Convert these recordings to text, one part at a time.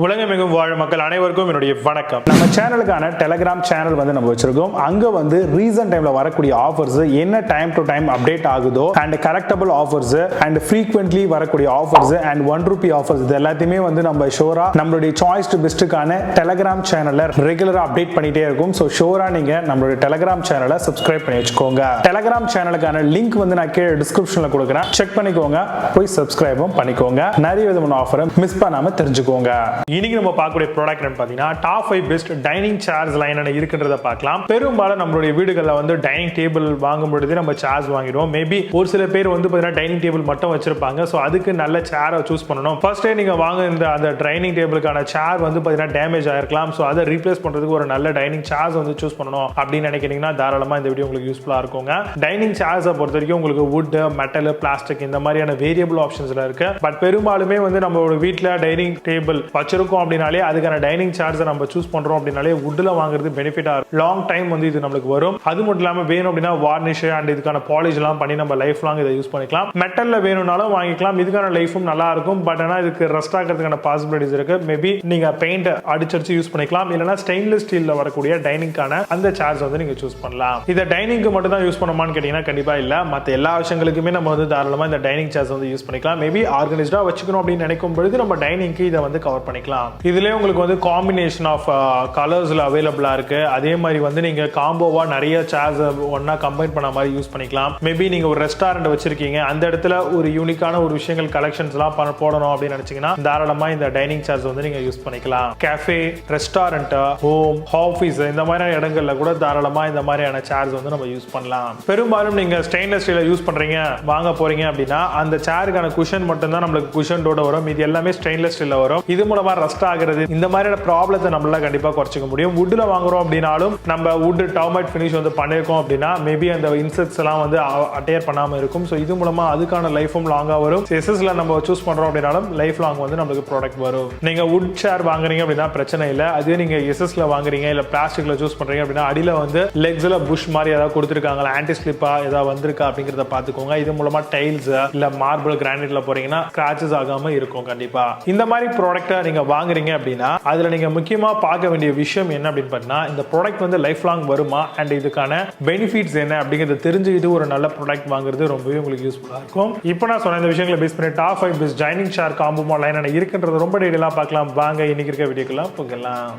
உலகமெங்கும் வாழும் மக்கள் அனைவருக்கும் என்னுடைய வணக்கம். நம்ம சேனலுக்கான டெலிகிராம் சேனல் நம்ம வச்சிருக்கோம். அங்க ரீசன்ட் டைம்ல வரக்கூடிய ஆஃபர்ஸ் என்ன டைம் டு டைம் அப்டேட் ஆகுதோ and correctable offers and frequently வரக்கூடிய ஆஃபர்ஸ் அண்ட் ₹1 ஆஃபர்ஸ் இது எல்லாத்தையுமே நம்ம ஷோரா நம்மளுடைய சாய்ஸ் டு பெஸ்ட்டுக்கான டெலிகிராம் சேனல்ல ரெகுலரா அப்டேட் பண்ணிட்டே இருக்கும். ஸோ ஷோரா நீங்க நம்மளுடைய டெலிகிராம் சேனலை சப்ஸ்கிரைப் பண்ணி வச்சுக்கோங்க. டெலிகிராம் சேனலுக்கான லிங்க் நான் கீழே டிஸ்கிரிப்ஷன்ல கொடுக்குறேன், செக் பண்ணிக்கோங்க, போய் சப்ஸ்கிரைபும் பண்ணிக்கோங்க. நிறைய விதமான ஆஃபரை மிஸ் பண்ணாம தெரிஞ்சுக்கோங்க. இன்னைக்கு நம்ம பார்க்கக்கூடிய ப்ராடக்ட் பாத்தீங்கன்னா top 5 best dining chairs line இருக்குன்றத பார்க்கலாம். பெரும்பாலும் நம்மளுடைய வீடுகளில் டைனிங் டேபிள் வாங்கும் பொழுது நம்ம சேர்ஸ் வாங்கிடுவோம். மேபி ஒரு சில பேர் பாத்தீங்கன்னா டைனிங் டேபிள் மட்டும் வச்சிருப்பாங்க. ஸோ அதுக்கு நல்ல சேரை சூஸ் பண்ணணும். ஃபர்ஸ்டே நீங்க வாங்க அந்த டைனிங் டேபிளுக்கான சேர் பாத்தீங்கன்னா டேமேஜ் ஆயிருக்கலாம். ஸோ அதை ரீப்ளேஸ் பண்றதுக்கு ஒரு நல்ல டைனிங் சேர்ஸ் சூஸ் பண்ணணும் அப்படின்னு நினைக்கிறீங்கன்னா தாராளமா இந்த வீடியோ உங்களுக்கு யூஸ்ஃபுல்லா இருக்குங்க. டைனிங் சேர்ஸை பொறுத்த வரைக்கும் உங்களுக்கு வுட், மெட்டல், பிளாஸ்டிக் இந்த மாதிரியான வேரியபிள் ஆப்ஷன்ஸ்ல இருக்கு. பட் பெரும்பாலுமே நம்மளோட வீட்டில் டைனிங் டேபிள் வச்சிருக்கோம் அப்படின்னாலே அதுக்கான டைனிங் சேர்ஸை நம்ம சூஸ் பண்றோம் அப்படின்னாலே வுட்ல வாங்குறது பெனிஃபிட்டா லாங் டைம் இது நம்மளுக்கு வரும். அது மட்டும் இல்லாம வேணும் அப்படின்னா வார்னிஷ் அண்ட் இதுக்கான பாலிஷ் எல்லாம் பண்ணி நம்ம லைஃப் லாங் இதை யூஸ் பண்ணிக்கலாம். மெட்டல்ல வேணும்னாலும் வாங்கிக்கலாம். இதுக்கான லைஃபும் நல்லா இருக்கும். பட் ஆனா இதுக்கு ரஸ்ட் ஆகிறதுக்கான பாசிபிலிட்டிஸ் இருக்கு. மேபி நீங்க பெயிண்ட் அடிச்சு யூஸ் பண்ணிக்கலாம். இல்லைன்னா ஸ்டெயின்லெஸ் ஸ்டீல்ல வரக்கூடிய டைனிங்கான அந்த சேர்ஸ் நீங்க சூஸ் பண்ணலாம். இதை டைனிங்க்கு மட்டும் தான் யூஸ் பண்ணுமான்னு கேட்டீங்கன்னா கண்டிப்பா இல்ல. மற்ற எல்லா விஷயங்களுக்குமே நம்ம தாராளமா இந்த டைனிங் சேர்ஸ் யூஸ் பண்ணிக்கலாம். மேபி ஆர்கனைஸ்டா வச்சுக்கணும் அப்படின்னு நினைக்கும் பொழுது நம்ம டைனிங்க்கு இதை கவர் பண்ணிக்கலாம். இதுல உங்களுக்கு காம்பினேஷன் ஆஃப் கலர்ஸ்ல அவைலபிளா இருக்கு. அதே மாதிரி நீங்க காம்போவா நிறைய சேர்ஸ் ஒன்னா கம்பைன் பண்ண மாதிரி யூஸ் பண்ணிக்கலாம். மேபி நீங்க ஒரு ரெஸ்டாரண்ட் வச்சிருக்கீங்க, அந்த இடத்துல ஒரு யூனிக்கான ஒரு விஷயங்கள் கலெக்ஷன்ஸ் எல்லாம் போடணும் அப்படின்னு நினைச்சீங்கன்னா தாராளமா இந்த டைனிங் சேர்ஸ் நீங்க யூஸ் பண்ணிக்கலாம். கேஃபே, ரெஸ்டாரண்ட், ஹோம், ஆபீஸ் இந்த மாதிரியான இடங்கள்ல கூட தாராளமா இந்த மாதிரியான சேர்ஸ் நம்ம யூஸ் பண்ணலாம். பெரும்பாலும் நீங்க ஸ்டெயின்லெஸ் ஸ்டீல் யூஸ் பண்றீங்க வாங்க போறீங்க அப்படின்னா அந்த சேருக்கான குஷன் மட்டும் தான் நம்மளுக்கு குஷனோட வரும். இது எல்லாமே ஸ்டெயின்லெஸ் ஸ்டீல்ல வரும். இது மூலமா ரஸ்ட் ஆகிறது இந்த மாதிரியான ப்ராப்ளத்தை நம்மளால கண்டிப்பா குறைச்சிக்க முடியும். வுட்ல வாங்குறோம் அப்படின்னாலும் நம்ம வுட் டர்மைட் ஃபினிஷ் பண்ணிருக்கோம் அப்படின்னா மேபி அந்த இன்செக்ட்ஸ் எல்லாம் அட்டையர் பண்ணாம இருக்கும். ஸோ இது மூலமா அதுக்கான லைஃபும் லாங்கா வரும். எஸ்எஸ்ல நம்ம சூஸ் பண்றோம் அப்படின்னாலும் லைஃப் லாங் நம்மளுக்கு ப்ராடக்ட் வரும். நீங்க வுட் சேர் வாங்குறீங்க அப்படின்னா பிரச்சனை இல்லை. அதே நீங்க எஸ்எஸ்ல வாங்குறீங்க இல்ல பிளாஸ்டிக்ல சூஸ் பண்றீங்க அப்படின்னா அடியில லெக்ஸ்ல புஷ் மாதிரி ஏதாவது கொடுத்துருக்காங்க, ஆன்டி ஸ்லிப்பா ஏதாவது வந்திருக்கா அப்படிங்கறத பாத்துக்கோங்க. இது மூலமா டைல்ஸ் இல்ல மார்பிள், கிரானைட்ல போறீங்கன்னா ஸ்கிராச்சஸ் ஆகாம இருக்கும். கண்டிப்பா இந்த மாதிரி ப்ராடக்ட்டை நீங்க வாங்குறீங்க அப்படின்னா அதுல நீங்க முக்கியமா பார்க்க வேண்டிய விஷயம் என்ன அப்படின்னு பார்த்தீங்கன்னா இந்த ப்ராடக்ட் லைஃப் லாங் வருமா அண்ட் இதுக்கான பெனிஃபிட்ஸ் என்ன அப்படிங்கறத தெரிஞ்சுக்கிட்டு ஒரு நல்ல ப்ராடக்ட் வாங்குறது ரொம்பவே உங்களுக்கு யூஸ்ஃபுல்லா இருக்கும். இப்போ நான் சொன்ன இந்த விஷயங்களை பேஸ் பண்ணி டாப் 5 பெஸ்ட் டைனிங் சேர் காம்போ லைன் இருக்குன்றது ரொம்ப டீடைலா பார்க்கலாம். வாங்க இன்னைக்கு இருக்க வீடியோக்கெல்லாம் போகலாம்.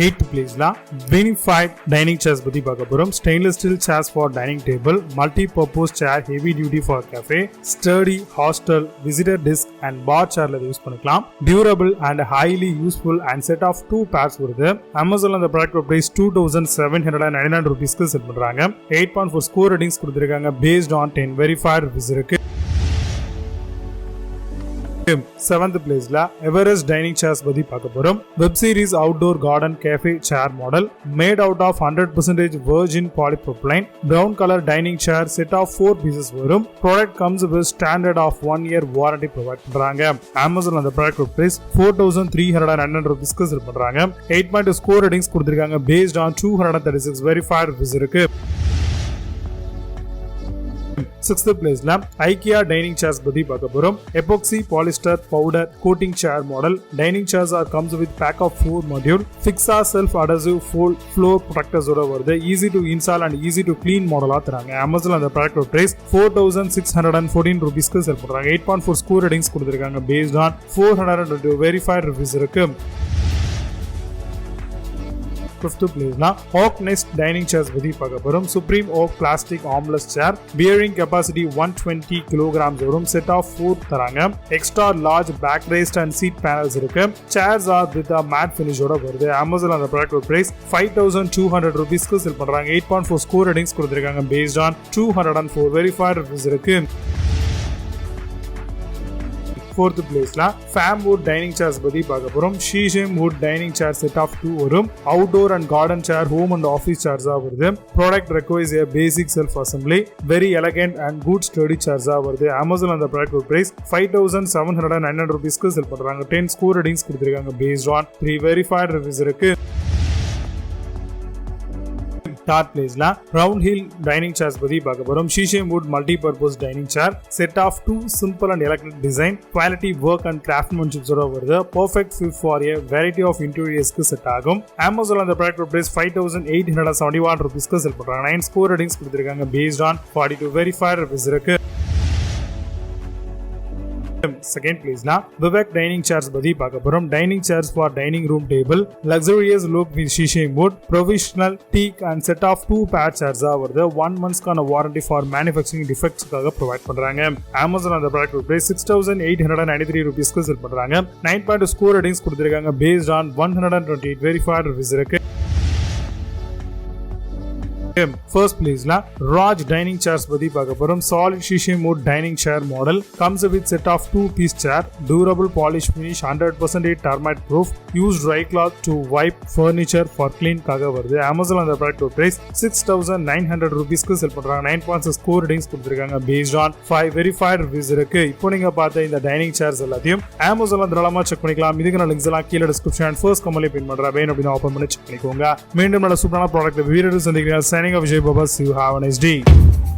8th பிளேஸ்ல பெனிஃபைட் டைனிங் சேர்ஸ் பத்தி பார்க்க போறோம். Stainless steel chairs for dining table, multipurpose chair, heavy duty for cafe, study, hostel, visitor desk and bar சேர்ல யூஸ் பண்ணிக்கலாம். Durable and highly useful and set of 2 pairs வருது. அமேசான்ல அந்த ப்ராடக்ட் பிரைஸ் ₹2,799 செட் பண்றாங்க. 8.4 score ratings கொடுத்திருக்காங்க. Based on 10 verified reviews இருக்கு. 7th பிளேஸ்ல Everest dining chairs பத்தி பார்க்க போறோம். Web series outdoor garden cafe chair model made out of 100% virgin polypropylene brown color dining chair set of 4 pieces வரும். Product comes with standard of 1 year warranty provide பண்றாங்க. Amazon அந்த product price ₹4,399 செல் பண்றாங்க. 8.2 score ratings கொடுத்திருக்காங்க. based on 236 verified reviews இருக்கு. 6th பிளேஸ்ல IKEA dining chairs பத்தி பார்க்க போறோம். Epoxy polyester powder coating chair model dining chairs are comes with pack of 4 module. ஃபிக்ஸா செல்ஃப் அடசிவ் ஃப்ளோர் ப்ரொடெக்டர்ஸ் ஓட வருது. Easy to install and easy to clean மாடலா தராங்க. அமேசான் அந்த ப்ராடக்ட் பிரைஸ் ₹4,614 செல் பண்றாங்க. 8.4 ஸ்கோர் ரேட்டிங்ஸ் கொடுத்திருக்காங்க. பேஸ்ட் ஆன் 422 வெரிஃபைட் ரிவ்யூஸ் இருக்கு. 5th பிளேஸ்ல ஓக் நெஸ்ட் டைனிங் சேர்ஸ் பத்தி பார்க்க போறோம். Supreme oak plastic armless chair, bearing capacity 120 kilograms வரும். செட் ஆஃப் 4 தராங்க. Extra large back rest and seat panels இருக்கு. சேர்ஸ் ஆர் வித் மேட் ஃபினிஷோட வருது. அமேசான் அந்த ப்ராடக்ட் பிரைஸ் ₹5,200 செல் பண்றாங்க. 8.4 ஸ்கோர் ரேட்டிங்ஸ் கொடுத்திருக்காங்க. பேஸ்ட் ஆன் 204 வெரிஃபைட் ரிவ்யூஸ் இருக்கு. 4th பிளேஸ்ல ஃபேம் வுட் டைனிங் சேர்ஸ் பத்தி பார்க்க போறோம். Sheesham wood dining chair set of 2 வரும். Outdoor and garden chair, home and office சேர்ஸா வருது. Product requires a basic self assembly, very elegant and good sturdy சேர்ஸா வருது. அமேசான் அந்த ப்ராடக்ட் பிரைஸ் ₹5,799 செல் பண்றாங்க. 10 ஸ்கோர் ரேட்டிங்ஸ் கொடுத்திருக்காங்க. based on 3 verified reviews இருக்கு. Third place la round hill dining chairs பத்தி பார்க்க போறோம். Sheesham wood multi-purpose dining chair, set of two simple and elegant design, quality work and craftsmanship ஓட வருது. Perfect fit for a variety of interiors க்கு set ஆகும். Amazon அந்த product price 5871 ரூபீஸ்க்கு செல் பண்றாங்க. 9 score ratings கொடுத்திருக்காங்க based on 42 verified reviews இருக்கு. Second place na Vivek dining chairs பத்தி பார்க்க போறோம். Dining chairs for dining room table, luxurious look with Sheesham wood, professional teak and set of 2 pair chairs வருது. 1 months கான warranty for manufacturing defects காக provide பண்றாங்க. Amazon அந்த product price 6893 ரூபீஸ்க்கு செல் பண்றாங்க. 9.2 score ratings கொடுத்திருக்காங்க based on 128 verified reviews இருக்கு. First place la Raj dining chairs பத்தி பார்க்க போறோம். Solid Sheesham wood dining chair model comes with set of 2-piece chair, durable polish finish, 100% termite proof, use dry cloth to wipe furniture for clean காக வருது. Amazon அந்த product price 6900 ரூபீஸ்க்கு செல் பண்றாங்க. 9.6 score ratings கொடுத்திருக்காங்க based on 5 verified reviews இருக்கு. இப்போ நீங்க பார்த்த இந்த டைனிங் சேர்ஸ் எல்லாத்தையும் Amazonல தாராளமா செக் பண்ணிக்கலாம். இதுக்கான லிங்க்ஸ் எல்லாம் கீழ டிஸ்கிரிப்ஷன் அண்ட் ஃபர்ஸ்ட் கமெண்ட்ல பின் பண்றேன். வேணும் அப்படினா ஓபன் பண்ணி செக் பண்ணிக்கோங்க. மீண்டும் நல்ல சூப்பரான ப்ராடக்ட் வீடியோஸ் சந்திக்கிறேன். Signing off, Vijay Baba. See you. Have a nice day.